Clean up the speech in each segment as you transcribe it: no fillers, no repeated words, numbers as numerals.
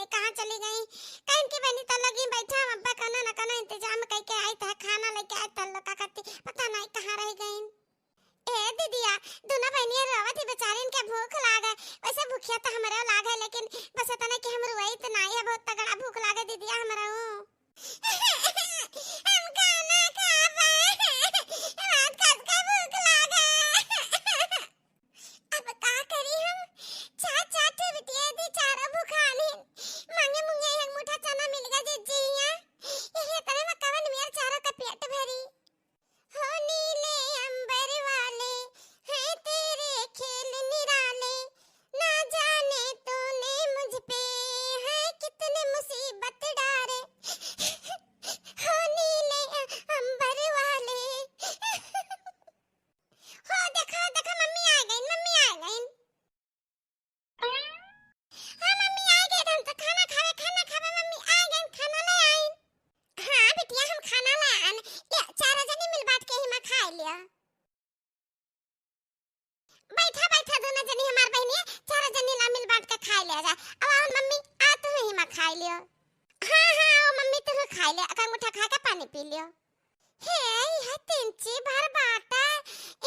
जाने कहाँ चली गई। कहीं की बनी तो लगी बैठा अब्बा कना न कना इंतजाम करके आई था, खाना लेके आई तल्लो का करती पता नहीं कहाँ रह गई। ए दीदिया दोनों बहनियां रोवत थी बेचारी, इनके भूख लागे। वैसे भूखिया तो हमरे लागे लेकिन बस इतना कि हम रोई तो नहीं है, बहुत तगड़ा भूख लागे दीदिया हमरा। हम खाना खा पाए रात का भूख लागे। अब का करी हम चार चार ठे बिटिया दी चारों भूखाली मांगे मुंगे एक मुठा चना मिल गया जीजिया ये तने में कवन मेर चारों का पेट भरी। हो नीले अंबर वाले हैं तेरे खेल निराले, ना जाने तूने मुझ पे है कितने मुसीबत डारे। हो नीले अंबर वाले हो देखो देखो मम्मी आ गई, मम्मी आ गई। हाँ मम्मी आ गई, हम तो खाना खावे मम्मी आ गई, खाना ले आई। हाँ बिटिया हम खाना ले आन ले चारों जने मिल बांट के ही में खा लिया। बैठा बैठा दोनों जनी हमार बहनी चारों जनी ला मिल बांट के खा लिया जा। अब आओ मम्मी आ तू ही में खा लियो। हाँ हाँ आओ मम्मी तू खा ले, अका मुठा खा के पानी पी लियो। हे यह तिनची भर बाटा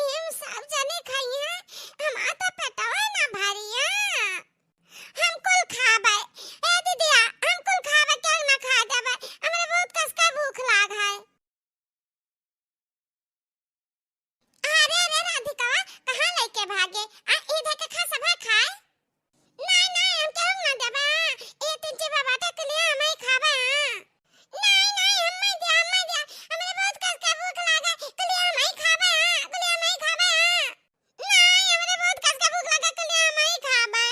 एम सब जने खाई है, हम आता पेटवा ना भरिया। हम कुल खाबे ए दीदिया, हम कुल खाबे क्या ना खा देबे, हमरे बहुत कस का भूख लाग है। अरे अरे राधिका कहां लेके भागे, आ इधर के खा सब खाए। नहीं नहीं हम क्यों ना देबे, ए तिनची बाटा के लिए हम ही खाबे। नहीं नहीं हम नहीं दे हमरे बहुत कस का भूख लागे के लिए हम ही खाबे, के लिए हम ही खाबे। नहीं हमरे बहुत कस का भूख लागे के लिए हम ही खाबे।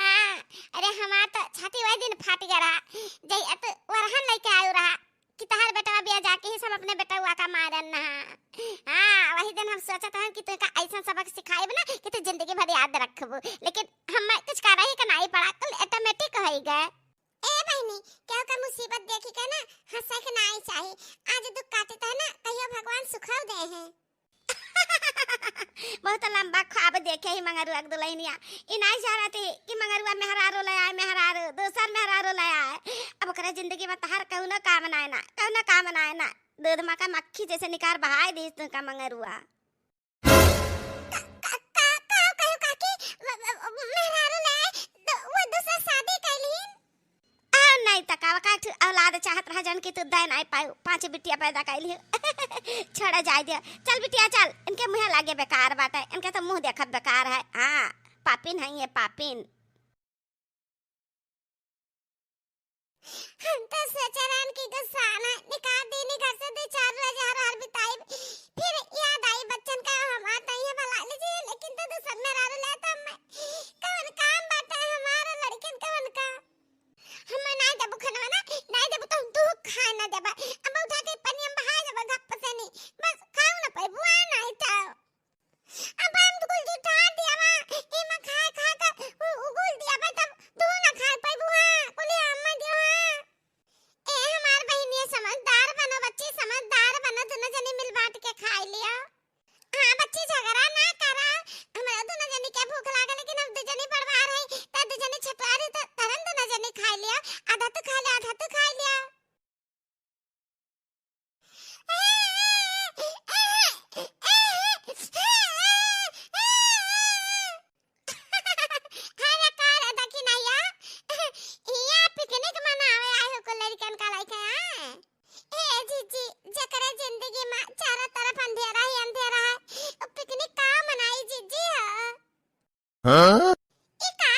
हाँ अरे हमार तो छाती वही दिन फाट गया रहा जई अत वरहन लेके आयो रहा कि तहार बेटा बिया जाके ही सब अपने बेटा हुआ का मारन ना। हाँ वही दिन हम सोचत हन कि तू का ऐसा सबक सिखाएब ना कि तू जिंदगी भर याद रखबो, लेकिन हम कुछ कर ही का नहीं पड़ा कल ऑटोमेटिक होई गए। ए बहनी क्या का मुसीबत देखी के ना हंसे के नहीं चाहिए, आज दुख काटता है ना कहियो भगवान सुखाव दे है। बहुत लंबा ख्वाब देखे ही मंगरुआ के दुल्हनिया इ नहीं जा रहा थे कि मंगरुआ मेहरारो ले आए, मेहरारो दूसर मेहरारो ले आए। अब ओकरा जिंदगी में तहार कहू ना काम ना दूध में का मक्खी जैसे निकार बहाए दी तू का मंगरुआ। नहीं तकावा का औलाद चाहत रहा जन की तू दे नहीं पाऊ, 5 बिटिया पैदा कैली छोड़ा जाए दे। चल बिटिया चल, इनके मुंह लागे बेकार बात है, इनके तो मुंह देखत बेकार है। हाँ पापिन है ये पापिन। हम तो सोचरान की गसाना निकाल देने घर से 2-4 हर बिताई, फिर याद आई बच्चन का हम आता है भला लीजिए, लेकिन तो दूसर में रारो लेता मैं कौन काम बात है हमारा लड़कन कौन का हम नहीं देबो खाना ना, नहीं देबो तो तू खा ना देबा। अब उठा के पानी में बहा देबा गप से नहीं, बस खाओ ना पे बुआ नहीं था। अब हम तो कुल जुटा दिया वा ए में खा का उगुल दिया बा, तब तू ना खा पे बुआ कुल हम दियो। ए हमार बहनी समझदार बनो खा लिया, आधा तू खा लिया, आधा तू खा लिया। अरे कार देखी नहीं या यहाँ पिकनिक मनावे आए हो को लड़कन का लाइक है। ए जीजी जकरे जिंदगी में चारों तरफ अंधेरा ही अंधेरा है, पिकनिक का मनाई जीजी है। हाँ?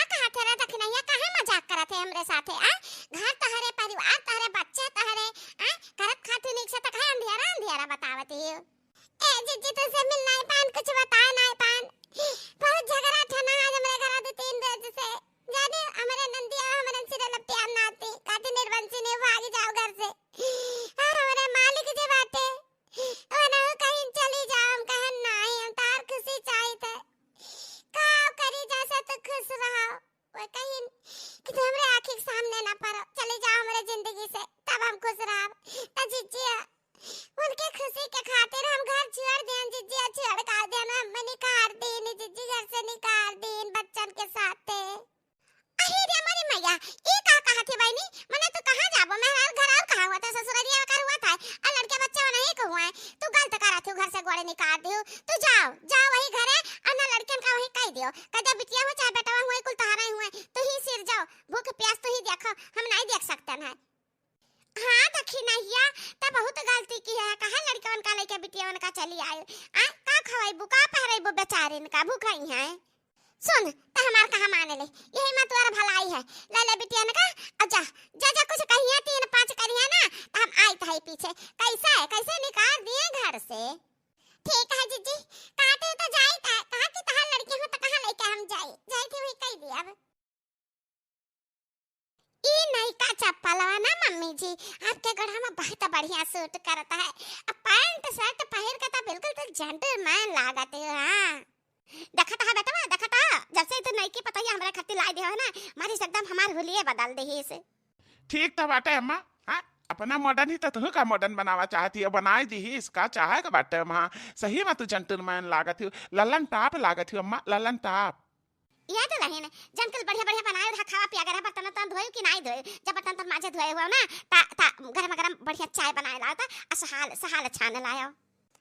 कहा तेरा देख नहीं है, कहाँ मजाक करत है हमरे साथे आ? घर तहरे परिवार तहरे बच्चे तहरे आ? करत खातू निक से तक है अंधेरा अंधेरा बतावती है। ए जीजी तुझसे मिलना है पान, कुछ बता ना है पान। बहुत झगड़ा ठना आज हमारे घर आते 3 रोज से। जाने हमारे नंदिया हमारे सिरे लपटियां ना आती, काटे निर्वंशी ने भाग जाओ घर से। और हमारे मालिक जे बाटे और ना कहीं चली जाओ, हम कहन नहीं हम तार खुशी चाहिए। काव करी जैसे तो खुश रहो, वो कहीं कि हमरे आंखी के सामने ना पड़ो, चले जाओ हमारे जिंदगी से, तब हम खुश रहो। त जीजी उनके खुशी के खातिर हम घर छोड़ दें जीजी, छोड़ का दें हम निकाल दें जीजी, घर से निकाल दें बच्चन के साथ। अरे रे हमारी मैया ये का कहा थी बहनी, मने तो कहां जाबो, मैं घर और कहां हुआ था, ससुरालिया में कर हुआ था और लड़के बच्चे वाला ही को हुआ है। तू गलत करा थी, घर से गोड़े निकाल दियो। तू जाओ जाओ वही घरे और ना लड़कन का वही कह दियो, कदा बिटिया हो चाहे बेटा हुआ कुल तहारा हुआ, तू ही सिर जाओ, भूख प्यास तो ही देखो, हम नहीं देख सकते हैं। हां देखी नहिया त बहुत गलती की है, कहा लड़कन का लेके बिटिया का चली आए आ का खवाइबू का पहरेबू बेचारे का भूखाई है। सुन त हमार कहा माने ले, यही में तुम्हारा भलाई है। ले ले बिटिया ने का जा जा जा कुछ कहिया 3-5 करिया ना त हम आई थे पीछे, कैसा है कैसे निकाल दिए घर से। ठीक है जीजी काटे तो जाई था, कहा कि तहां लड़की हो त कहां लेके हम जाई थे वही कह दिया। अब ई नहीं का चप्पल है ना मम्मी जी, आपके गढ़ा में बहुत बढ़िया सूट करता है, अब पैंट शर्ट पहन के तो बिल्कुल तो जेंटलमैन लागते हो। हां देखता है बेटा देखता, जब से तो नहीं की पता ही हमरा खातिर लाई दे हो ना, मारी एकदम हमार हुलिये बदल दे ही से। ठीक तो बाटे अम्मा। हाँ अपना मॉडर्न ही तो तू का मॉडर्न बनावा चाहती है, बनाई दी ही इसका चाहे का बाटे अम्मा। सही में तू जेंटलमैन लागत हो, ललन टाप लागत हो अम्मा, ललन टाप। याद रहे ने जंकल बढ़िया बढ़िया बनाए और खावा पिया गरा बर्तन तो धोए कि नहीं धोए, जब बर्तन तो माजे धोए हुआ ना ता गरम गरम बढ़िया चाय बनाए लाओ ता असहाल सहाल छान लायो।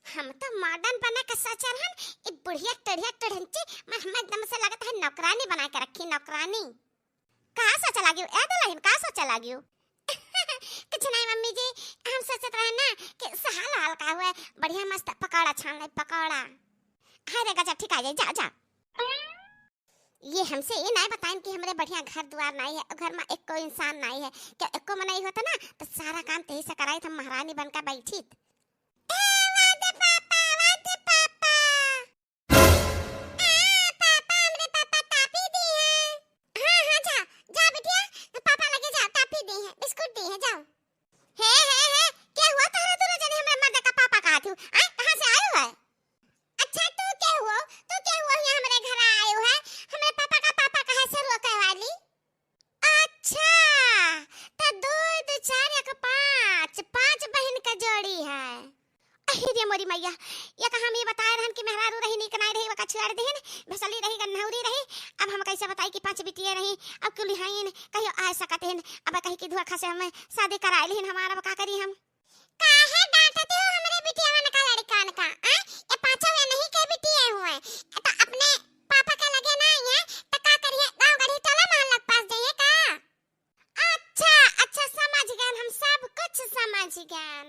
हम तो मॉडर्न बना के सोचल हन ई बुढ़िया टढ़िया टढ़ंची मैं हम एकदम से लगता है नौकरानी बना के रखी, नौकरानी। का सोच लागियो याद रहे का सोच लागियो। कुछ नहीं मम्मी जी, हम सोचत रहे ना कि सहाल हाल का हुए बढ़िया मस्त पकौड़ा छान ले पकौड़ा। हाय रे गजब ठीक आ जाए, जा जा। ये हमसे ये नहीं बताएं कि हमारे बढ़िया घर द्वार नहीं है, घर में एक कोई इंसान नहीं है, क्या एक को मनाई होता ना तो सारा काम तेही से कराई था, महारानी बनकर बैठी। वादे पापा पापा हमरे पापा तापी दी है। हां जा जा बिटिया पापा लगे जा, तापी दी है बिस्कुट दी है, जाओ। है क्या हुआ तारा तू जने हमरे मर्द का पापा कहा तू आ कहां से आयो है। अच्छा तू क्या हुआ यहाँ हमारे घर आयो है, हमारे पापा का पापा कहाँ से रोके वाली। अच्छा तो 2 2 4 1 5 बहन का जोड़ी है। अरे मोरी मैया ये कहा हम ये बताए रहन कि मेहरारू रही नहीं कनाई रही वका छुआर देहन भसली रही गन्हौरी रही, अब हम कैसे बताई कि 5 बिटिया रही, अब कुल हाइन कहियो आ सकते हैं, अब कहीं की धोखा से हमें शादी कराई लेन, हमारा का करी हम। काहे डांटते हो हमरे बिटिया का लड़कन का आ ये पांचों में नहीं के बिटिया हुए तो अपने पापा का लगे नहीं है तो का करिए गांव गढ़ी टोला मोहल्ला के पास जाइए का। अच्छा समझ गए, हम सब कुछ समझ गए।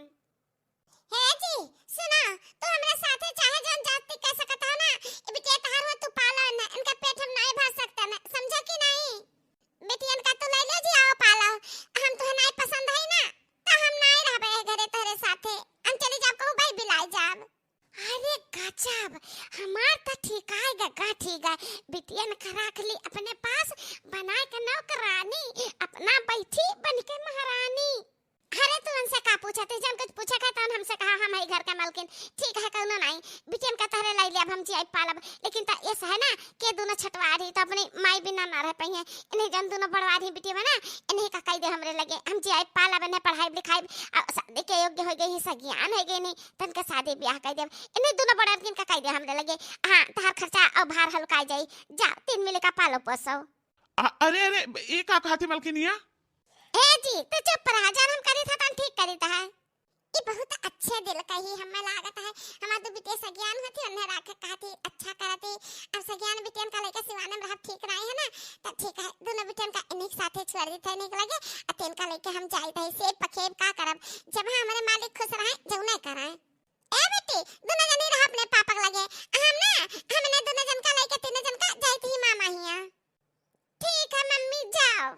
हे जी सुना तू हमरे साथे चाहे जन जाति कह सकता हो ना, ये बिटिया तहार हो तू पालो ना, इनका पेट हम नहीं भर सकते ना, समझा कि नहीं। बेटियन का तो ले लो जी आओ पालो, हम तो नहीं पसंद है ना तो हम नहीं रहबे घरे तेरे साथे, हम चली जाब कहूं भाई बिलाई जाब। अरे गजब हमार तो ठीक है गगा ठीक है, बिटियन का रख ली अपने पास बनाए के नौकरानी, अपना बैठी बन के महारानी। अरे तू उनसे का पूछा थे, जब कुछ पूछा का तो हमसे कहा हम है घर का मालकिन, ठीक है कहना नहीं बिटियन का तहरे लाई ले, अब हम जी आई पालब, लेकिन ता ऐसा है ना कि दोनों छटवारी तो अपनी माई बिना ना रह पाई है, इन्हें जन दोनों बड़वारी बिटिया ना इन्हें का कह दे हमरे लगे, हम जी आई पालब इन्हें पढ़ाई लिखाई शादी के योग्य हो गई है, ज्ञान है गई नहीं तन का शादी ब्याह कह दे, इन्हें दोनों बड़ा किन का कह दे हमरे लगे। हां तहार खर्चा और भार हल्का जाई, जा 3 मिले का पालो पोसो। अरे अरे ये का कहती मलकिनिया, ए जी तो चुप रहा, जन हम करी था तन ठीक करी था। ये बहुत अच्छे दिल कही हमें लागत है। हमार दो बिटिया सज्ञान होती उन्हें राख कहती अच्छा करती। अब सज्ञान बिटियन का लेके सिवाने में ठीक नहीं है ना, तो ठीक है दोनों बिटियन का इन्हीं साथे छोड़ दी थे निक लगे अतेन का लेके हम जाई थे सेब पखेब का करब जब हमारे मालिक खुश रहे जौने कराए। ए बेटी दोनों जनी रह अपने पापा लगे, हम ना हमने दोनों जन का लेके तीनों जन का जाई थी मामा हिया। ठीक है मम्मी जाओ।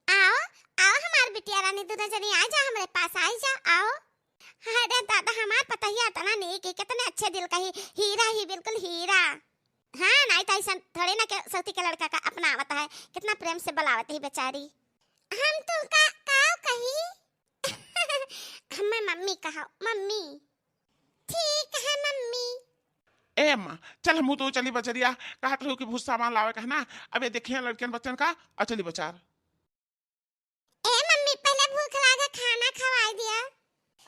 आओ आओ हमार बिटिया रानी दोनों जनी आ जा हमारे पास आई जा आओ। अरे दादा हमार पता ही आता ना नहीं कि कितने अच्छे दिल का हीरा ही बिल्कुल हीरा। हाँ नहीं तो ऐसा थोड़े ना के सौती के लड़का का अपना आवता है, कितना प्रेम से बुलावत है बेचारी। हम तो का काओ कही हमें मम्मी कहा मम्मी। ठीक है मम्मी। ए अम्मा चल हम तो चली बचरिया कहत रहो कि भूसा सामान लावे कहना। अबे देखिए लड़कियन बच्चन का और चली बचार। ए मम्मी पहले भूख लागे खाना खवाई दिया।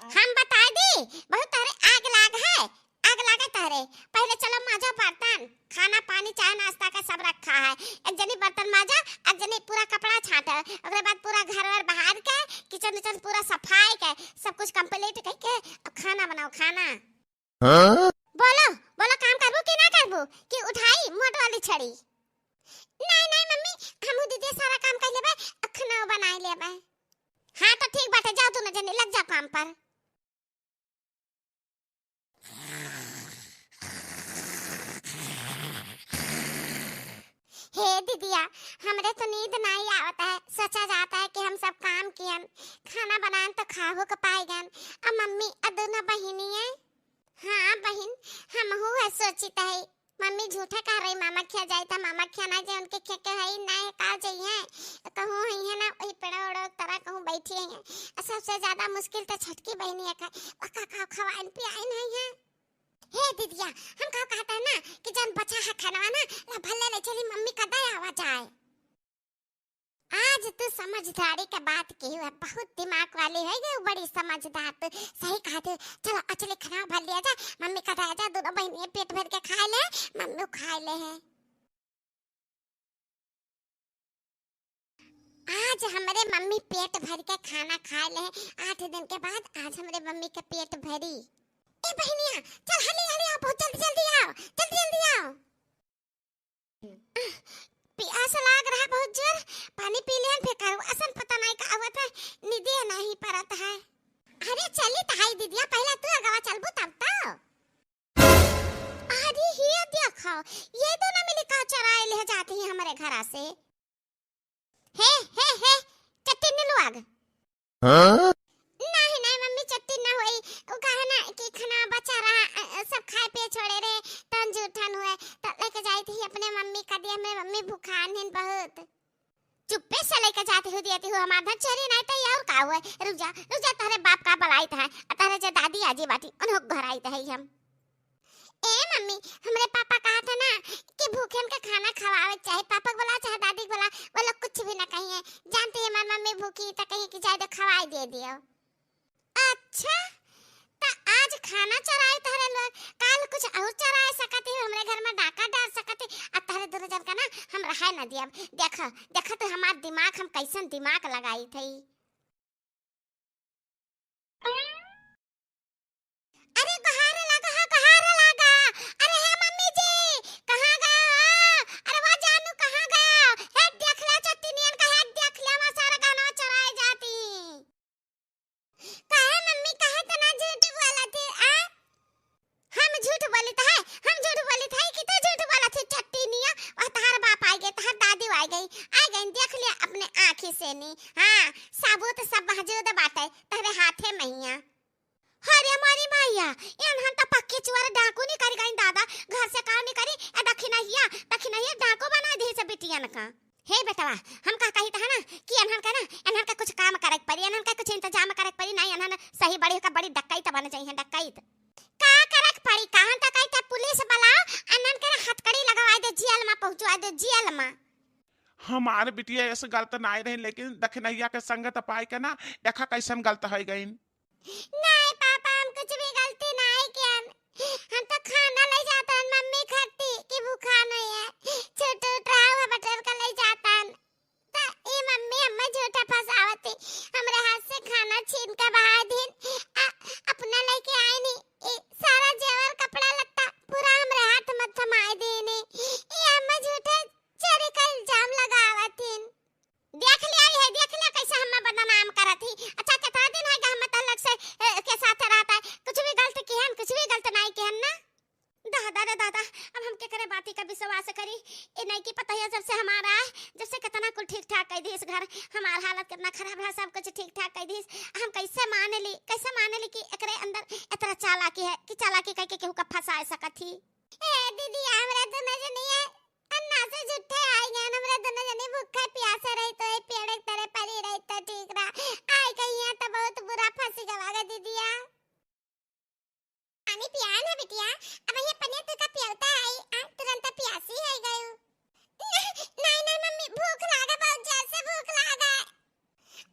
हम बता दी बहुत तारे आग लाग है, आग लागे तारे। पहले चलो माजा बर्तन, खाना पानी चाय नाश्ता का सब रखा है। एक जनी बर्तन माजा, एक जनी पूरा कपड़ा छाटा, उसके बाद पूरा घर वर बाहर के किचन विचन पूरा सफाई के सब कुछ कंप्लीट करके खाना बनाओ खाना। बोलो बोलो काम करबो कि ना करबो कि उठाई मोट वाली छड़ी। नहीं नहीं मम्मी हम दीदी सारा काम कर लेबे, खाना बनाई लेबे। हाँ तो ठीक बात है जाओ दोनों जने लग जाओ काम पर। हे दीदिया हमरे तो नींद नहीं आवता है, सोचा जाता है कि हम सब काम कियन खाना बनान तो खाहो के पाएगन। अब मम्मी दोनों बहिनी है। हाँ बहन हम हो है सोचित है मम्मी झूठा कह रही मामा खिया जाए था मामा खिया ना जाए उनके खे के है ना का जाइए कहूँ है ना वही पेड़ा ओड़ा तरह कहूँ बैठी है। सबसे ज्यादा मुश्किल तो छटकी बहनी है का खवाइन पियाई नहीं है। हे दीदिया हम का कहता है ना कि जन बचा है खाना ना भले ले चली मम्मी का दया आवा जाए। आज तू समझदारी का बात की है, बहुत दिमाग वाली है ये बड़ी समझदार। तू सही कहा तू। चलो अचले खाना भर लिया जा मम्मी का दया जा दोनों बहनियां पेट भर के खा ले मम्मी खा ले है। आज हमारे मम्मी पेट भर के खाना खा ले 8 दिन के बाद आज हमारे मम्मी का पेट भरी। ए बहनिया चल हली हली आओ बहुत जल्दी जल्दी आओ जल्दी जल्दी आओ। प्यास लाग रहा बहुत जोर पानी पी लिया फिर करूँ असन पता नहीं का आवत है निधि नहीं परत है। अरे चली ताई दीदिया पहले तू अगवा चलबू तब तो। अरे ये देखो ये दोनों मिली का चराए ले जाती हैं हमारे घर से। हे चट्टी न लुआग। हां नहीं नहीं मम्मी चट्टी ना होई वो कहा ना कि खाना बचा रहा सब खाए पे छोड़े रे तन जूठन हुए तो लेके जाई थी अपने मम्मी का दिया में मम्मी भूखान है बहुत। चुप्पे से लेके जाती हूँ दियाती हूँ हमारा चरी नहीं तो और का हुआ रुक जा तारे बाप का बलाई था तारे जो दादी आजी बाटी उन्हों घर आई थे हम। ए मम्मी हमारे पापा कहा था ना कि भूखे के खाना खवावे चाहे पापा बोला चाहे दादी बोला वो लोग कुछ भी ना कहिए जानते हैं हमारी मम्मी भूखी तो कहीं की जाए तो खवाई दे दियो। अच्छा तो आज खाना चराए तारे लोग कल कुछ और चराए सकते हो हमरे घर में डाका डाल सकते अब तारे दोनों जन का ना हम रहे ना दिया। देखा तो हमार दिमाग हम कैसन दिमाग लगाई थी। अरे कहां लगा अरे हे मम्मी जी कहां गए। अरे वो जानू कहां गए हे देख ले चट्टीनियन का हे देख ले वहां सारा गाना चराए जाती काहे मम्मी कहे तना झूठ बोला थे आ। हम झूठ बोली था कि तू झूठ बोला थे चट्टीनिया और तार बाप आ गए तार दादी आ गई देख ले अपने आंखें से नी। हां साबुत सब मौजूद बाटे तेरे हाथे मैया। अरे हमारी मैया हम तो पक्के चुआर डाकू नहीं करी गई दादा घर से काम नहीं करी ए दखिनहिया डाकू बना दे से बिटियन का। हे बेटवा हम का कही था ना कि अनहन का कुछ काम करे पड़ी अनहन का कुछ इंतजाम करे पड़ी नहीं अनहन सही बड़ी का बड़ी डकैत बन चाहिए डकैत का करे पड़ी कहां तक आई था पुलिस बुलाओ अनहन के हथकड़ी लगवा दे जेल में पहुंचवा दे जेल में। हमारे बिटिया ऐसे गलत नहीं रही लेकिन दखनैया के संगत पाई के ना देखा कैसन गलत है गई। नहीं पापा हम कुछ भी गलती नहीं किया हम तो खाना ले जाता है मम्मी खाती कि भूखा नहीं है छोटू ट्राव बटर का ले जाता है तो ठाक कर दी इस घर, हमार हालत कितना खराब है, सब कुछ ठीक ठाक कर दी। हम कैसे मान ली कि एकरे अंदर इतना चालाकी है कि चालाकी कह के केहू का फंसा सकत थी। ए दीदी हमरा तो नजर नहीं है, अन्ना से झूठे आई गए, हमरा तो नजर नहीं, भूखा प्यासा रही तो पेड़ तेरे परी रही तो ठीक रहा, आई कहीं तो बहुत बुरा फंसी गवागा दीदिया। पानी पिया ना बिटिया, अब ये पनीर तो का पियाता है, तुरंत प्यासी है गयो। नहीं नहीं मम्मी, भूख लागा, बहुत जोर से भूख लागा।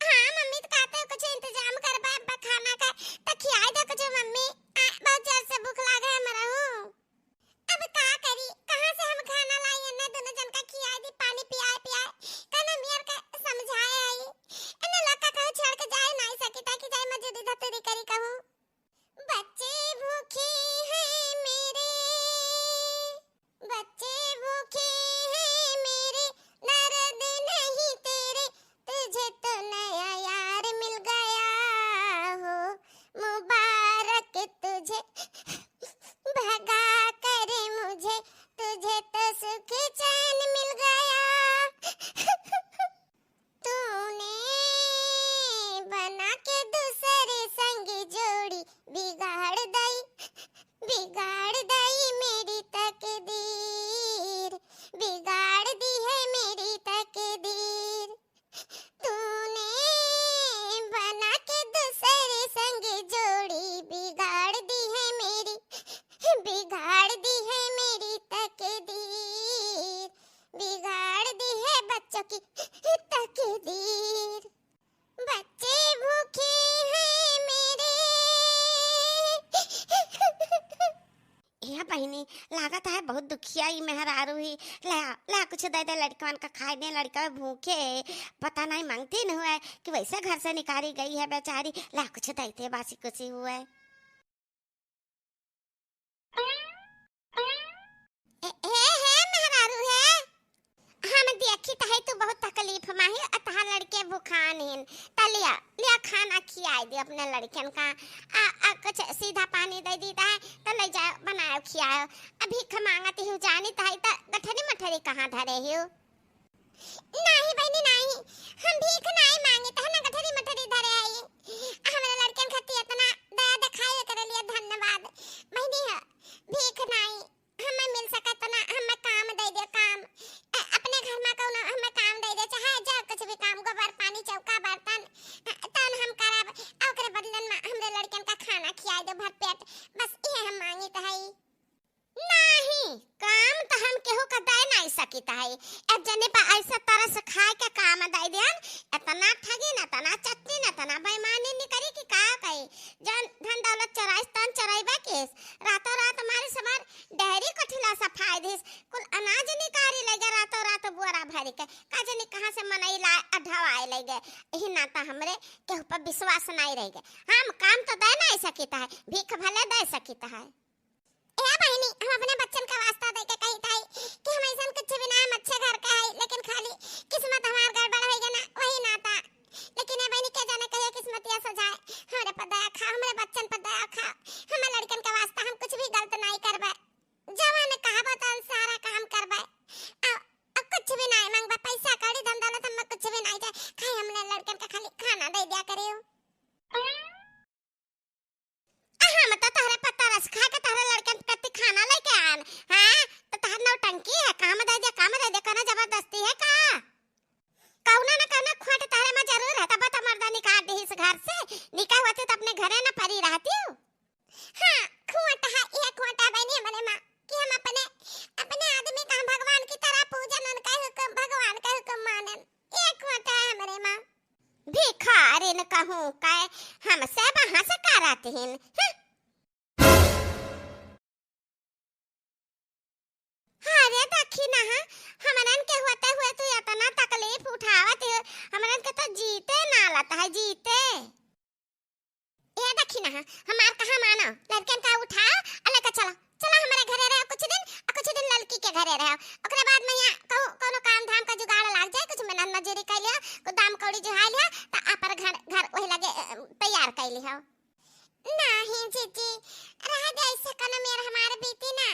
हां मम्मी तो कहते कुछ इंतजाम कर बा खाना का, तो खिया दो कुछ मम्मी, बहुत जोर से भूख लागा है हमरा हूं। अब का करी, कहां से हम खाना लाई, ने दोनों जन का खिया दी, पानी पिया कना मियर का समझाए आई, इने लका कहू छोड़ के जाए नहीं सकी, ताकि जाए मजदूरी धतूरी करी कहूं। बच्चे भूखे हैं मेरे, बच्चे भूखे हैं मेरे, दर्द नहीं तेरे, तुझे तो नया यार मिल गया हो, मुबारक तुझे भगा करे मुझे, तुझे तो सुख चैन मिल गया। तूने बना के दूसरे संग जोड़ी, बिगाड़ दई मेरी तकदीर, बिगाड़ दी है मेरी तकदीर। तूने बना के दूसरे संग जोड़ी, बिगाड़ दी है मेरी तकदीर, बिगाड़ दी है बच्चों की तकदीर। बच्चे भूखे हैं मेरे। या बहनी लागत है बहुत दुखिया ही मेहरारू ही, ला कुछ दे दे लड़कन का खाए दे, लड़का भूखे पता नहीं मांगती न हुआ कि वैसे घर से निकाली गई है बेचारी, ला कुछ देते बासी कुछ हुआ है। मेहरारू है, हम देखी तो है तू बहुत तकलीफ में है, अतः लड़के भूखान हैं, तलिया लिया खाना खियाई दे अपने लड़कन का, कुछ सीधा पानी दे दी है तो ले जाओ बनाओ खियाओ। अभी खमांगती हूँ जानी तो है तो गठरी मठरी कहाँ धरे हो? नहीं बहनी नहीं, हम भीख नहीं मांगे तो ना गठरी मठरी धरे आई, हमारे लड़कन खाती इतना दया दिखाई करे लिए धन्यवाद बहनी है। भीख नहीं हमें मिल सका तो ना हमें काम दे दे, काम अपने घर में कौन हमें काम दे दे, चाहे जो कुछ भी काम, गोबर पानी चौका बर्तन तन हम करब, ओकरे बदलन में हमरे लड़कन का खाना खिया दो भर पेट, बस ये हम मांगी तो है। नहीं काम तो हम केहू का दे नहीं सकी है, अब जने पर ऐसा तरह से खाए के काम दे देन, इतना ठगी न तना चटनी न तना बेईमानी नहीं करी कि का कही, जन धन दौलत चराइस तन चराइबा केस, रातों रात हमारे समार डेहरी कठिला सफाई दिस, कुल अनाज निकारी लगे रातों रात बुआरा भरी के, का जने कहां से मनई ला अढवाए लगे, यही नाता हमरे केहू पर विश्वास नहीं रह गए, हम काम तो दे नहीं सकी है, भीख भले दे सकी है। ए बहनी हम अपने बच्चन का वास्ता दे के कही ताई कि हम ऐसा कुछ भी ना, हम अच्छे घर का है, लेकिन खाली किस्मत हमार गड़बड़ हो गई ना, वही नाता। लेकिन ए बहनी के जाने कहिए किस्मत या सजाए, हमारे पर दया खा, हमारे बच्चन पर दया खा, हमारे लड़कन का वास्ता हम कुछ भी गलत नहीं करबे, जवान कहावत सारा काम करबे, अब कुछ भी नहीं मांगबे, पैसा कौड़ी धन दौलत हम कुछ भी नहीं जाए, खाए हमने लड़कन का खाली खाना दे दिया करियो। हम तो तहरे पत्ता रस खा के तहरे लड़कन कत्ती खाना लेके आन, हां तो तहर नौटंकी है, काम दे दे करना जबरदस्ती है का, कौना ना कहना खोट तहरे में जरूर है, तब तो मर्दा निकाल दे इस घर से, निकाह होते तो अपने घरे ना परी रहती हो। हां खोट है, ये खोट है बहनी हमारे मां कि हम अपने आदमी का भगवान की तरह पूजन, उनका हुक्म भगवान का हुक्म मानन, ये खोट है हमारे मां। भिखारी न कहूं काय हमसे वहां से कराते हैं। अरे देखी ना हमरन के होते हुए तू इतना तकलीफ उठावत है, हमरन के तो जीते ना लता है जीते। ये देखी ना हमार कहां मानो, लड़कन का उठाओ अले का चला हमारे घरे रहो कुछ दिन लड़की के घरे रहो, ओकरे बाद में यहाँ कोनो काम धाम का जुगाड़ लाग जाए, कुछ मेहनत मजूरी कर लिया, कुछ दाम कौड़ी जुहाई लिया तो आपर घर वही लगे तैयार कर लिया। नहीं जीजी रह दे ऐसे कनो मेर हमारे बीती ना,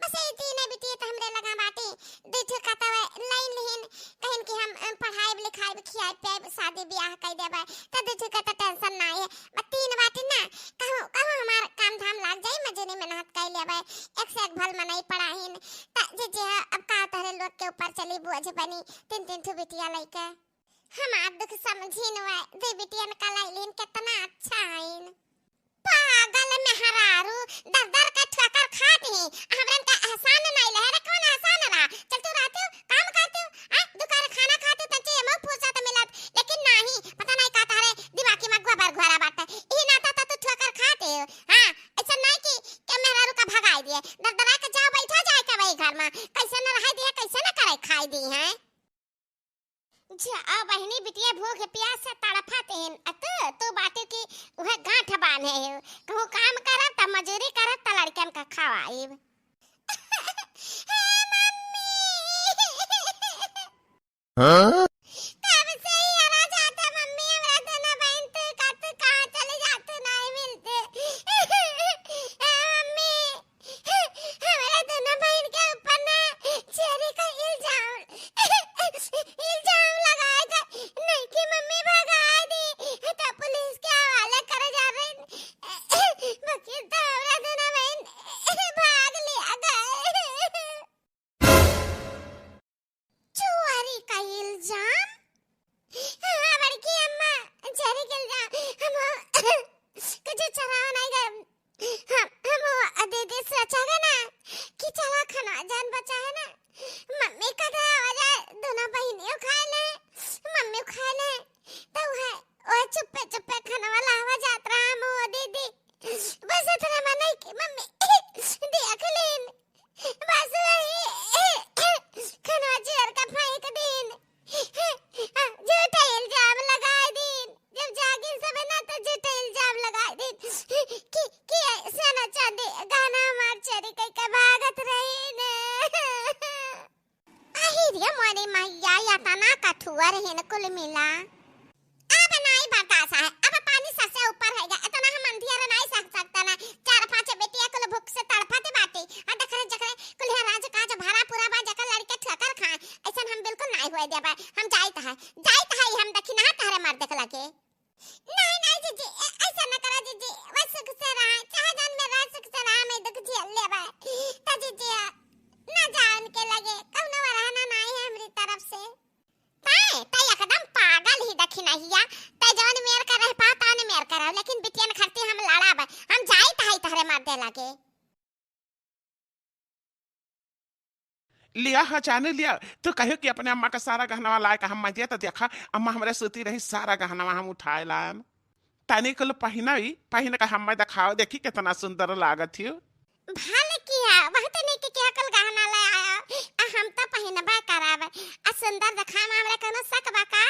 बस ऐती ना बीती तो हमरे लगा बाटे देखो कहता है लाइन लेन कहीं कि हम पढ़ाई लिखाई खियाई पे शादी ब्याह कर देबे त दूसरे का तो टेंशन नहीं है। बस 3 बाटी ना कहूं कहूं हमार काम धाम लाग जाई मजूरी मेहनत कर लेबे एक से एक भल में नहीं पढ़ाहीन त जे अब का तहरे लोग के ऊपर चली बोझ बनी 3 ठो बिटिया लइके हम आप दुख समझी न दे बिटियन का लाइलिन कितना अच्छा हईन। पागल में हरारू दर दर का ठोकर खात ही हमरन का एहसान नहीं ले रे कौन एहसान रहा चल तू रहते हो काम करते हो आ दुकान खाना खाते तो चे मो फुर्सत मिलत लेकिन नहीं पता नहीं का तारे दिमाग में गोबर घोरा बाटा ई नाता तो तू ठोकर खाते हो। हां ऐसा नहीं कि मेहरारू का भगाई दिए दर दरा के जाओ बैठा जाए के भाई घर में कैसे न रह दिए कैसे न करे खाई दी है जा बहनी बिटिया भूख प्यास से तड़फते हैं तू बाटे की वह गांठ बांधे हो कहूं काम करत त मजूरी करत त लड़कन का खवाइब। हाँ? तब से ही आना जाता मम्मी हमरा दोनों बहन तू कहां चले जाते नहीं मिलते मम्मी हमरा दोनों बहन के ऊपर ना चोरी का इल्जाम लगाएगा नहीं कि मम्मी भगा दी तो पुलिस के हवाले कर जा रहे वकील तो हमरा दोनों बहन भाग लिया गए। चोरी का इल्जाम हाँ बड़की अम्मा चोरी का इल्जाम हम कुछ चराव नहीं गए हम दीदी सोचा ना कि चला खाना जान बचा है ना मम्मी का तो आवाज दोनों बहनियों खा ले मम्मी खा ले तो वो चुप्पे चुप्पे खाना वाला आवाज आता रहा मो दीदी बस इतना मन है कि मम्मी देख लेन बस वही खाना चोर का फेंक दिन झूठा इल्जाम लगा दिन जब जागिर सब ना तो झूठा इल्जाम लगा दिन कि सोना चांदी गाना मार चोरी कई के भागत रही ने आहिरिया मोरी मैया या तना कठुआ रहे न कुल मिला अब नहीं बर्दाश्त है अब पानी सर से ऊपर है इतना हम अंधियारा नहीं सकता ना 4-5 बेटिया कुल भूख से तड़पते बाटे और देखरे जकरे कुल राज का जो भरा पूरा बा जकर लड़के ठोकर खाए ऐसा हम बिल्कुल नहीं होए देबा हम जाइत है हम दखिना तारे मार देख लगे नहीं जीजी ऐसा न करा जीजी बस सुख से रहा चाहे जान में रह सुख से रहा मैं दुख झेल लेबा त जीजी ना जान के लगे कौनो रहना नहीं है हमारी तरफ से ताई एकदम पागल ही दखिना हिया ताई जवन मेर कर रह पाता ने मेर कर लेकिन बिटियन खरती हम लड़ाब हम जाइत है तहरे मार दे लगे लिया हाँ जाने लिया तो कहो कि अपने अम्मा का सारा गहना लाए का हम मजे तो देखा अम्मा हमारे सूती रही सारा गहना हम उठाए लाए तानी कल पहन का हम दिखाओ देखी कितना सुंदर लागत थी भल किया वह तो नहीं कि क्या कल गहना ले आया हम तो पहनबा करावे सुंदर देखा हमरा कोनो शक बा का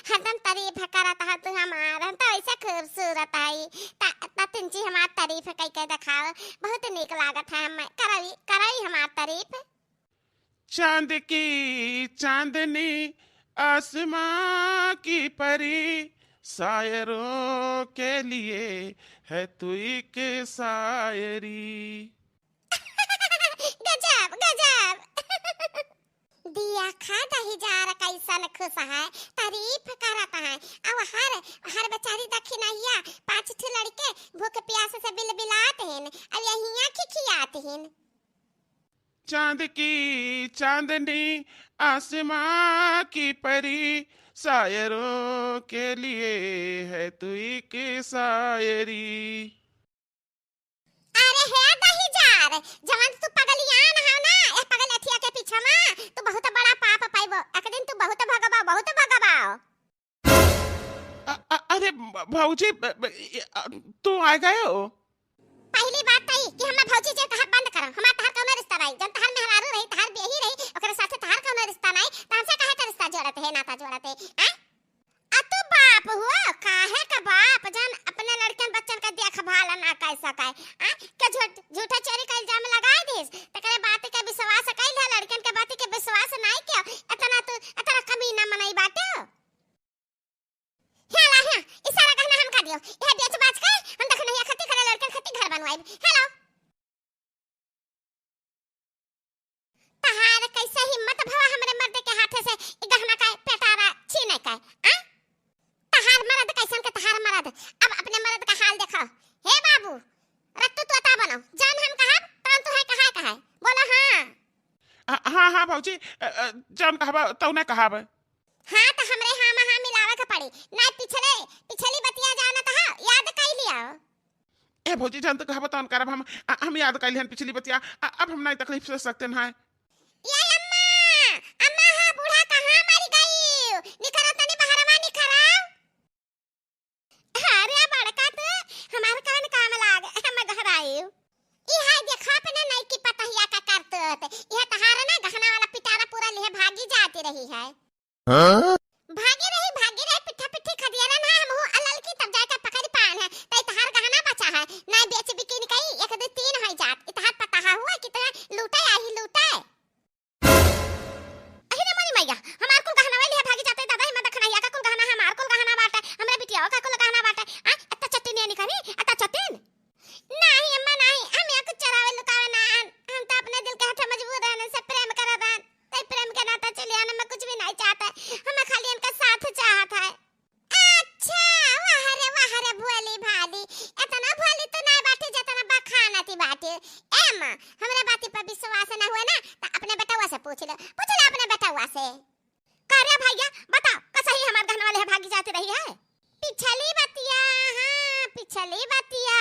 हरदम तारीफ करत है तू हमार हम तो ऐसे खूबसूरत है ता तिनची हमार तारीफ कई के दिखाओ बहुत नीक लागत है हम कराई हमार तारीफ। चांद की चांदनी आसमां की परी शायरों के लिए है तू एक शायरी। गजब दिया खाता ही जा रहा कैसन खुश है तारीफ करता है अब हर बेचारी दखिनैया 5 ठो लड़के भूख प्यास से बिलबिलाते हैं अब यहिया खिखियाते हैं। चांद की चांदनी आसमां की परी शायरों के लिए है तू एक शायरी। अरे है दही जार जवन तू पगलियान है ना ए पगल अथिया के पीछे में तू बहुत बड़ा पाप पाइबो एक दिन तू बहुत भगबाओ। अरे भौजी तू आ गए हो। पहली बात तई कि हम भौजी जे कहा बंद कर हमार तहर कोनो रिश्ता नहीं जन तहर मेहरारू रही तहर बेही रही ओकरे साथे तहर कोनो रिश्ता नहीं त हमसे काहे का रिश्ता जोड़त है नाता जोड़त है आ तू बाप हुआ काहे का बाप जन अपने लड़कन बच्चन का देखभाल ना कर सकाय के झूठा चोरी का इल्जाम लगा दिस तकरे बात के विश्वास कैल है लड़कन के बात के विश्वास नहीं क्यों इतना कमीना मनई बाटे हेला है इशारा कहना हम का दियो यह बेच बाच के हम देख नहीं खती करे लड़कन खती घर बनवाई हेलो तहार कैसे हिम्मत भवा हमरे मर्द के हाथ से गहना का पेटारा भौजी जौन कहबा तौने कहब। हाँ तो हमरे हाँ महा मिलावे के पड़ी ना पिछली बतिया जाना था याद कर लिया। ए भौजी जौन तो कहबा तौन करब हम याद कैली हन पिछली बतिया अब हम नहीं तकलीफ से सकते हैं। ये अम्मा अम्मा हाँ बूढ़ा कहाँ मर गई निखरा तनी बहरवा निखरा। अरे बड़का तो हमारे कान काम लाग हम घर आए ई हाय देखा पे नहीं की पतहिया का करत यह तहारा ना गहना वाला पिटारा पूरा लिए भागी जाती रही है। हाँ? भागी रही पिट्ठा पिट्ठी खदियाना ना हम हो अलल की तब जाकर पकड़ पान है तई तहार गहना बचा है ना बेच बिकिन कई एक दो तीन है जात इतहार पता हुआ कितना लूटा अहि ना मनी मैया हमार कुल गहना वाली है भागी जाते दादा हिम्मत रखना या का कुल गहना हमार कुल गहना बाटा हमरा बिटिया का कुल गहना बाटा आ अत्ता चट्टी नहीं निकली अत्ता चट्टीन नहीं अम्मा नहीं हम या कुछ चरावे लुकावे ना हम तो अपने दिल के हाथ मजबूर रहने से प्रेम करत हैं तई प्रेम के नाता चलिए ना मैं कुछ भी नहीं चाहता हमें खाली इनका साथ चाहता है। अच्छा वाह रे भोली भाली इतना भोली तो नहीं बाटे जितना बखाना थी बाटे ए मां हमरा बाती पर विश्वास ना हुआ ना तो अपने बेटावा से पूछ ले अपने बेटावा से करे भैया बताओ कैसे ही हमार गहना वाले है भागी जाती रही है। पिछली बतिया हां पिछली बतिया।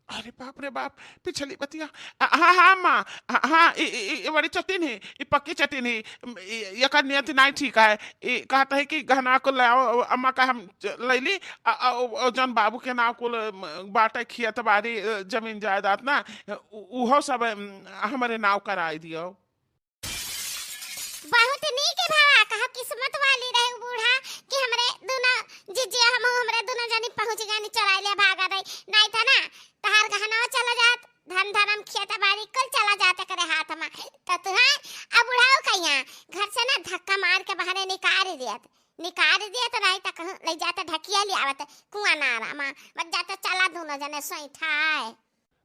अरे बाप रे बाप पिछली बतिया हाँ हाँ माँ हाँ ये बड़ी चटिन है ये पक्की चटिन है ये का नियत नहीं ठीक है ये कहता है कि गहना को लाओ अम्मा का हम ले ली जौन बाबू के नाम को बाटे खियत बारी जमीन जायदाद ना उहो सब हमारे नाव कराई दियो। बहुत नीक है भावा कहा किस्मत वाली रहे बूढ़ा कि हमरे दोनों जिजिया हम हमरे दोनों जानी पहुंच गए चला ले भागा रही नहीं था ना तहार गहना चला जात धन धर्म खेत बाड़ी कल चला जाते करे हाथ में तो तू है अब बुढ़ाओ कहिया घर से ना धक्का मार के बाहर निकाल दिया तो नहीं तक ले जाते ढकिया ले आवत कुआं नारा मां मत जाते चला दोनों जने सोई ठाए।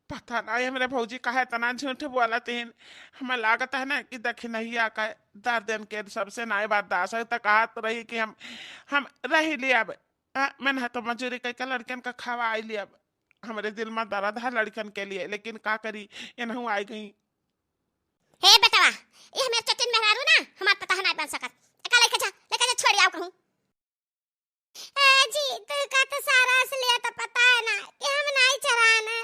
पता नहीं मेरे भौजी कहे तना झूठ बोला तीन हमें लागत है ना कि दखी नहीं आका दर्दन के सबसे नई बात दास है तो कहा तो रही कि हम रह लिया अब मैंने तो मजूरी कई का लड़कन का खावा आई लिया अब हमारे दिल में दर्द है लड़कन के लिए लेकिन का करी ये नहीं आई गई। हे बेटवा ये हमें चटिन में हारू ना हमार पता नहीं बन सकत एका लेके जा छोड़ आओ कहूं ए जी तू का तो सारा असलियत तो पता है ना कि हम नहीं चराना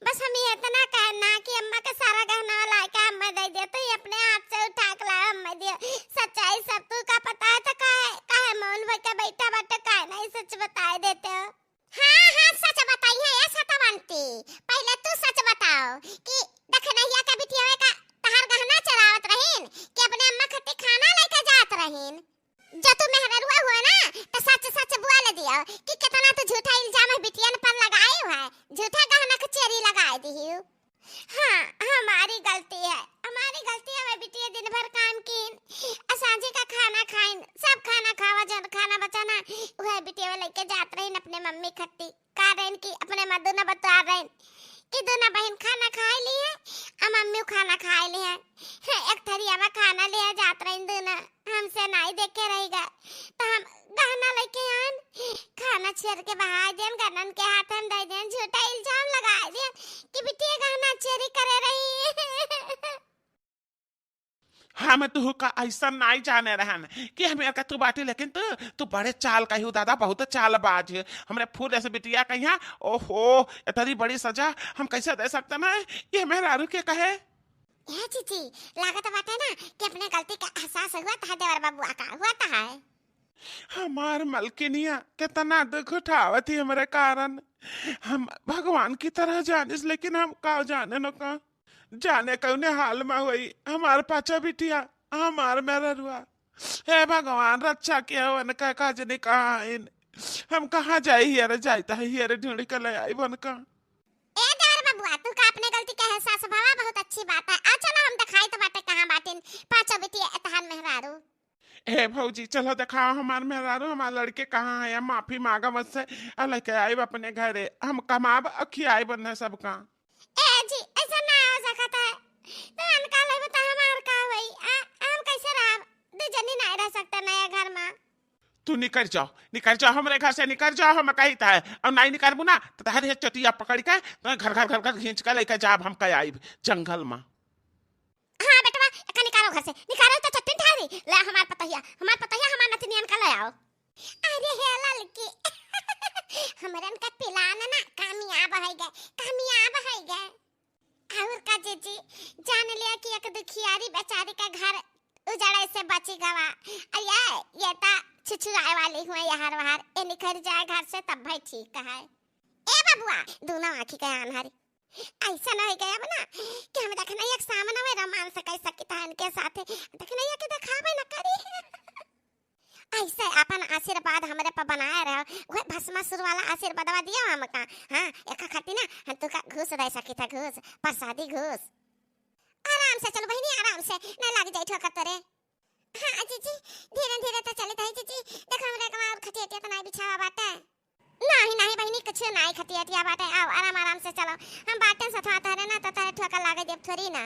बस हम ये इतना कहना कि अम्मा का सारा गहना लाके अम्मा दे दे तो अपने हाथ से उठा के ला अम्मा दे सच्चाई सब तू का पता है तो काहे मौन भाई का बेटा बट काहे नहीं सच बता देते हो। हां सच बताइए ये सतवंती पहले तू सच बताओ कि दखनैया का बिटिया का तहार गहना चरावत रहीन कि अपने अम्मा खट्टी खाना लेके जात रहीन जो तू मेहररुआ हुआ ना तो सच बोल दियो कि कितना तो झूठा इल्जाम है बिटियन पर लगाए हुआ है झूठा गहना के चेरी लगाए दियो। हां हमारी गलती है बिटिया दिन भर काम कीन असांझे का खाना खाइन सब खाना खावा जन खाना बचाना वह बिटिया लेके जात रहीन अपने मम्मी खट्टी का रहीन की अपने मधु न बता रहीन कि दोनों बहन खाना खाए ली है और मम्मी खाना खाए ली है एक थरिया में खाना ले जात रहीन दोनों हमसे नहीं देखे रहेगा तो हम गहना लेके आन खाना छेड़ के बहा देन गनन के हाथ में दे देन झूठा इल्जाम लगा देन कि बिटिया गहना चोरी करे रही। हाँ मैं तू का ऐसा नहीं जाने रहन कि हमें का तू बाटी लेकिन तू बड़े चाल कही दादा बहुत चालबाज है हमरे फूल ऐसे बिटिया कहिया ओहो इतनी बड़ी सजा हम कैसे दे सकते ना ये मेरा आरू के कहे ये चीची लागत बात है ना कि अपने गलती का एहसास हुआ था देवर बाबू का हुआ था हमार मलकिनिया कितना दुख उठावत ही हमारे कारण हम भगवान की तरह जानिस लेकिन हम का जाने न का जाने कौने हाल में हुई हमार पाचा बिटिया हमार मेरा रुआ हे भगवान रक्षा किया वन का काजनी कहा इन हम कहाँ जाए हियर जाता है हियर ढूंढ कर ले आई बन का ए देवर बाबू तू का अपने गलती का एहसास भावा बहुत अच्छी बात है आ चलो हम दिखाई तो बाटे कहां बाटिन पाचा बिटिया एतहान मेहरारू हे भौजी चलो दिखाओ हमार मेहरारू हमार लड़के कहाँ है माफी मांगा मुझसे अब लेके आई अपने घरे हम कमाब अखी आई बनने सबका ए जी ऐसा ना हो सकता है तो अनका ले बता हमार का भाई हम कैसे रह दो जनी नहीं रह सकता नया घर में तू निकल जाओ हमारे घर से निकल जाओ हम कही था और नहीं निकलबू ना तो तारे चटिया पकड़ के तो घर खींच के लेके जाब हम कह आई जंगल में। हां बेटवा का निकाल निकालो घर से, निकालो तो चट्टन ठारी ले हमार पतहिया हमार नतनियन का ले आओ। अरे हे ललकी हमरन का पिलाना ना कामयाब है गए और का जीजी जान लिया कि एक दुखियारी बेचारी का घर उजड़े से बची गवा। ये ता छुछुराए वाली हुए यार वहार ए निखर जाए घर से तब भाई ठीक है। ए बबुआ दोनों आंखी का अनहारी ऐसा नहीं गया बना कि हम देखना एक सामने में रोमांस कैसा किता इनके साथ देखना ये कि दिखावे न करी ऐसे अपन आशीर्वाद हमरे पर बनाए रहो वो भस्मासुर वाला आशीर्वादवा दिया हमका। हां एक खाती ना हम तो का घूस दे सकी था घूस प्रसादी घूस आराम से चलो बहनी आराम से न लग जाई ठोकर तोरे। हां जीजी धीरे धीरे तो चले ताई जीजी देखो हमरे का और खटिया तो नहीं बिछावा बाटे नहीं बहनी कुछ नहीं खटिया बाटे आओ आराम से चलो हम बाटे सथा तारे ना तो तारे ठोकर लागे देव थोड़ी ना।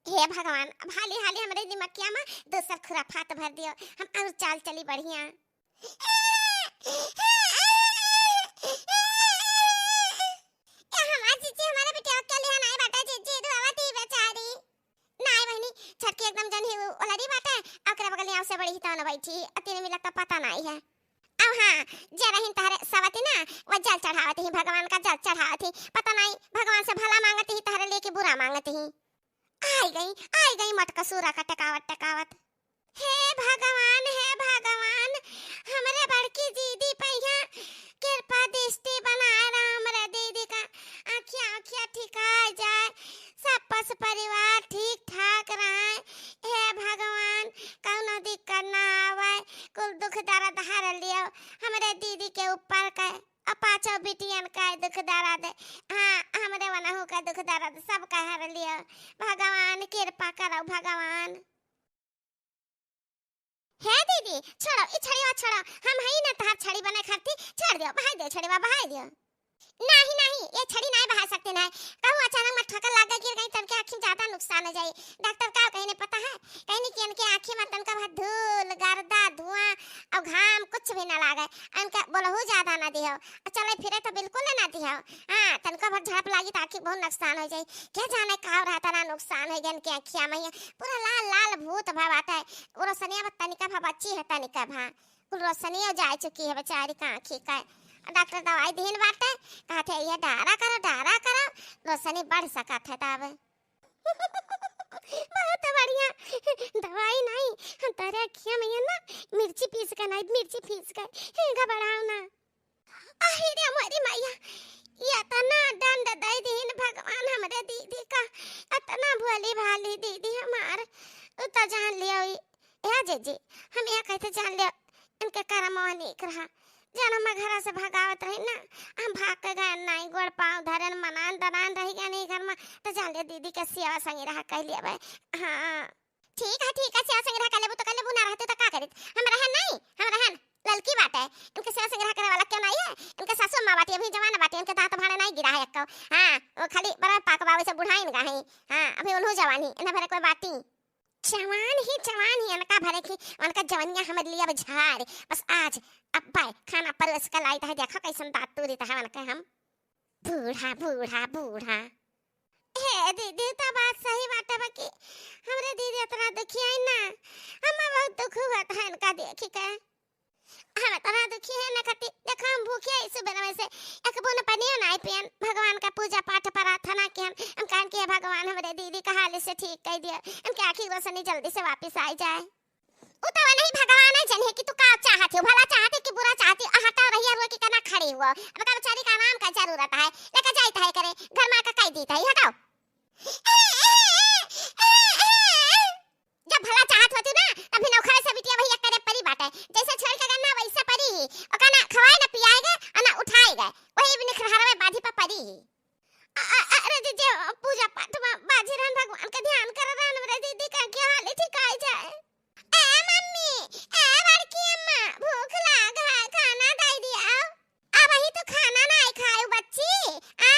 हे भगवान अब हाली हमरे दिमागिया में दूसर खुराफात भर दियो हम और चाल चली बढ़िया। हमारे बेटे के लिए नहीं बाटा जीजी दुआवती बेचारी नहीं बहनी छटके एकदम जन ही ओलरी बाटा ओकरे बगल में से बड़ी ही तो न बैठी अतिने मिला का पता नहीं है। अब हां जरा हिन तारे सवती ना वो जल चढ़ावती ही भगवान का जल चढ़ावती पता नहीं भगवान से भला मांगती ही तारे लेके बुरा मांगती ही आई गई मटकसूरा का टकावत। हे भगवान हमरे बड़की दीदी पैया कृपा दृष्टि बनाए रहा हमरे दीदी का आँखिया ठीक आ जाए सब पस परिवार ठीक ठाक रहे। हे भगवान कौनो दिक्कत ना आवे कुल दुख दर्द हर लियो हमरे दीदी के ऊपर का अपाचो बिटियन का दुख दर्द हाँ हमरे वनहु का दुख दर्द सब का हर लियो भगवान कृपा करो भगवान। हे दीदी छोड़ो ई छड़ीवा छोड़ो हम हई ना तहार छड़ी बना खाती छोड़ दियो बहाई दियो छड़ीवा बहाई दियो। नहीं ये छड़ी नहीं बहा सकते ना कहूं अचानक में ठोकर लाग गिर गई तन के आंखें ज्यादा नुकसान हो जाई डॉक्टर का कहने पता है कहने कि इनके आंखें में तन का धूल गर्दा धुआं और घाम कुछ भी ना लागे इनका बोलहु ज्यादा ना दियो चले फिरे तो बिल्कुल ना दियो। हां तन का भर झाप लागी तो आंखें बहुत नुकसान हो जाई क्या जाने का रहता ना नुकसान हो गन के आंखिया में पूरा लाल भूत भवाता है वो रोशनिया तनिका भा बच्ची है तनिका भा कुल रोशनिया जा चुकी है बेचारी का आंखी का डॉक्टर दवाई दिन बाटे कहते ये डारा करो रोशनी बढ़ सकत है तब बहुत बढ़िया दवाई नहीं हम तारे अखियां में ना मिर्ची पीस के घबराओ ना। अरे हमारी मैया ये तना दंड दे दिन भगवान हमरे दीदी का इतना भोली भाली दीदी हमार तो जान लियो या जी हम ये कहते जान लियो इनके कर्म नहीं रहा जन हम घर से भगावत रही ना हम भाग के गए नहीं गोड़ पाँव धरन मनान दरान रही गए नहीं घर में तो जान ले दीदी के सेवा संगे रहा कह लिया भाई। हाँ ठीक है सेवा संगे रहा कर लेबू ना रहते तो का करित हम रहन नहीं हम रहन ललकी बात है इनके सेवा संगे रहा करे वाला क्यों नहीं है इनके सासू माँ बाटी अभी जवान बाटी इनके दांत भाड़े नहीं गिरा है एक हां वो खाली बड़ा पाक बावे से बुढ़ाइन गई हां अभी उन्हों जवानी इन्हें भरे कोई बाटी जवान ही इनका भरे की उनका जवानिया हमारे लिए झाड़ बस आज अब भाई खाना परोस कर लाई है देखो कैसन दांत तोड़ी है उनका हम बूढ़ा हे दीदी तो बात सही बात है कि हमरे दीदी इतना दुखी है ना हम बहुत दुख हुआ था इनका देखी के हम इतना दुखी है ना कति देखो हम भूखे इस सुबह में से एक बूंद पानी नहीं पियन भगवान का पूजा पाठ प्रार्थना किया हम कहन कि भगवान हमरे दीदी का हाल से ठीक कर दिया इनके आंखी रोशनी जल्दी से वापस आ जाए। उतवा नहीं भगवान है जने कि तू का चाहती हो भला चाहती कि बुरा चाहती हटा रही है कि करना खड़ी हुआ अब का बेचारी का नाम का जरूरत है लेकर जाई है करे घर में का कह दी है हटाओ जब भला चाहत होती ना तभी नौखरे से बिटिया भैया करे परी बात है जैसे छोड़ के गन्ना वैसे परी ही और का ना खवाए ना पियाएगा और ना उठाएगा वही भी निखरहरा में बाधी पर परी ही। अरे दीदी पूजा पाठ में बाजी रहन भगवान का ध्यान कर रहन मेरे दीदी का क्या हाल ठीक आ जाए। ए मम्मी ए बड़की अम्मा भूख लागा है खाना दे दिया अब वही तो खाना नहीं खाए बच्ची आ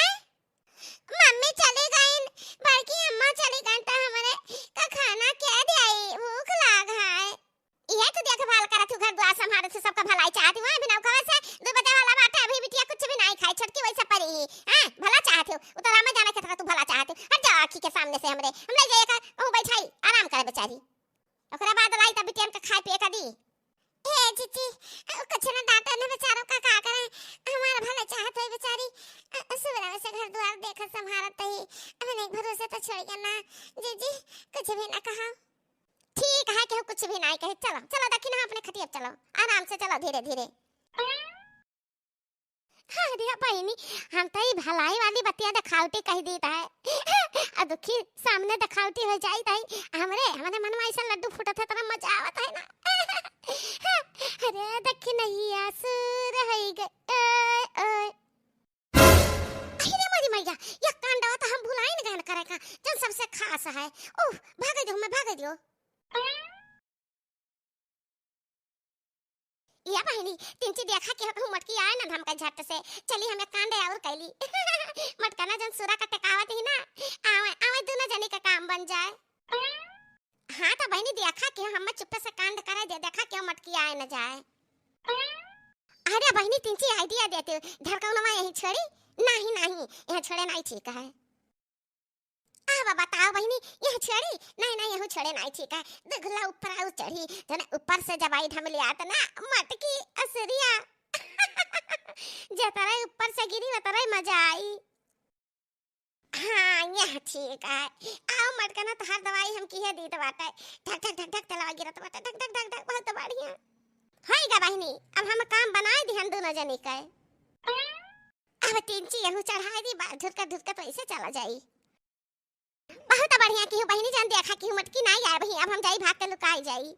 मम्मी चल चीची कुछ ना डांटा ना बेचारों का करें। हमारा भला चाहत है बेचारी सुबह से घर द्वार देखा संभालत ही अब नहीं भरोसे तो छोड़ गया ना। जी कुछ भी ना कहा। ठीक है कि कुछ भी नहीं कहे। चलो चलो देखी ना अपने खटिया चलो आराम से चलो धीरे धीरे। अरे बहनी हम तो भलाई वाली बतिया दिखावटी कह दी है दुखी सामने दिखावटी हो जाई तई हमरे हमारे मन में ऐसा लड्डू फूटत है तरह मजा आवत है ना। अरे देखी नहीं आसुर है गए अरे मरी मैया ये कांडवा तो हम भुलाई न गन करेगा जन सबसे खास है। ओह भाग दो मैं भाग दियो। या बहनी तिनची देखा कि हम मटकी आए ना धमका झट से चली हमें कांडे और कैली मटका ना जन सुरा का टकावत ही ना आवे आवे दोनों जने का काम बन जाए। हां तो बहनी देखा कि हम चुप से कांड करे दे देखा कि मटकी आए न जाए। अरे बहनी तिनची आइडिया देते धड़कौन में यही छोड़ी नहीं यह छोड़े नहीं ठीक है। आ बताओ बहनी यह छड़ी नहीं यह छड़े नहीं ठीक है। देखला ऊपर आउ चढ़ी जने ऊपर से जब आई ढम लिया ना मटकी असरिया जतरा ऊपर से गिरी वतरा मजा आई। हां यह ठीक है। आओ मटका ना तो हर दवाई हम की है दी तो बाटे ठक ठक ठक ठक तलवा गिरत बाटे ठक ठक ठक ठक बहुत बढ़िया होएगा बहनी। अब हम काम बनाए दी हम दोनों जने के अब तिनची यहू चढ़ाई दी धुरका तो ऐसे चला जाई। बहुत बढ़िया की बहनी जान देखा कि मटकी नहीं आए बही अब हम जाई भाग के लुकाई जाई।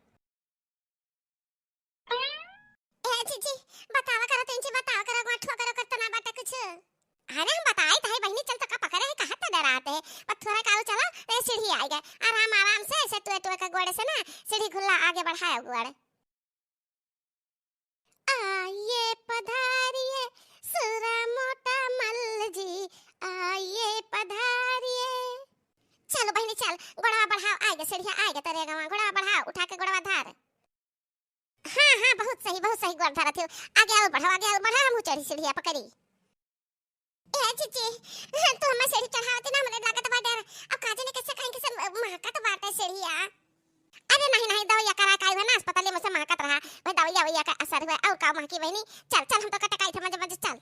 ए चीची बतावा करो तिनची बतावा करो गाठवा करो करता ना बाटे कुछ। अरे हम बताए ताई बहनी चल तो का पकड़े है कहां तो डराते है पर थोड़ा काऊ चला रे सीढ़ी आई गए आराम से ऐसे टुए का गोड़े से ना सीढ़ी खुला आगे बढ़ाया गोड़। आइए पधारिए सुरा मोटा मल्ल जी आइए पधारिए। चलो बहनी चल गोड़वा बढ़ाओ आएगा सीढ़िया आएगा तेरे गांव गोड़वा बढ़ाओ उठा के गोड़वा धार। हां बहुत सही गोड़ धारा थे आगे आओ बढ़ाओ हम चढ़ी सीढ़िया पकड़ी। ए चीची तो हम सीढ़ी चढ़ावती ना हमरे लागत बा डर अब काजे ने कैसे कहीं कैसे महका तो बाटे सीढ़िया। अरे नहीं दवाई करा काई है ना अस्पताल में से महकत रहा भाई दवाई का असर हुआ और का महकी बहनी चल हम तो कटकाई थे मजे चल।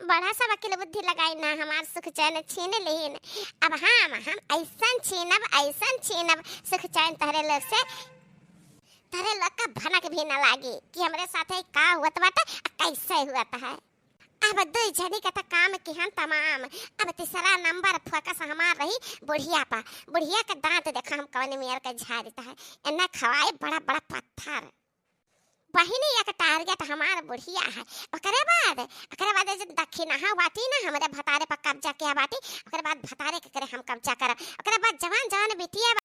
बड़ा सा वकील बुद्धि लगाई ना हमार सुख चैन छीन लेहिन। अब हम ऐसन छीनब सुख चैन तहरे लोग से, तहरे लोग का भनक भी ना लागी कि हमरे साथे का हुआ बाटे कैसे हुआ है। अब दो जनी का काम की हम तमाम। अब तीसरा नंबर फोकस हमार रही बुढ़िया पर। बुढ़िया का दांत देखा हम कौन मेयर का झाड़ता है, इन्ना खवाए बड़ा बड़ा पत्थर। बहिनी एक टारगेट हमार बुढ़िया है। ओकरे बाद जो दक्षिणा बाटी ना हमरे भतारे पर कब्जा किया बाटी, ओकरे बाद भतारे के करे हम कब्जा करब। ओकरे बाद जवान बिटिया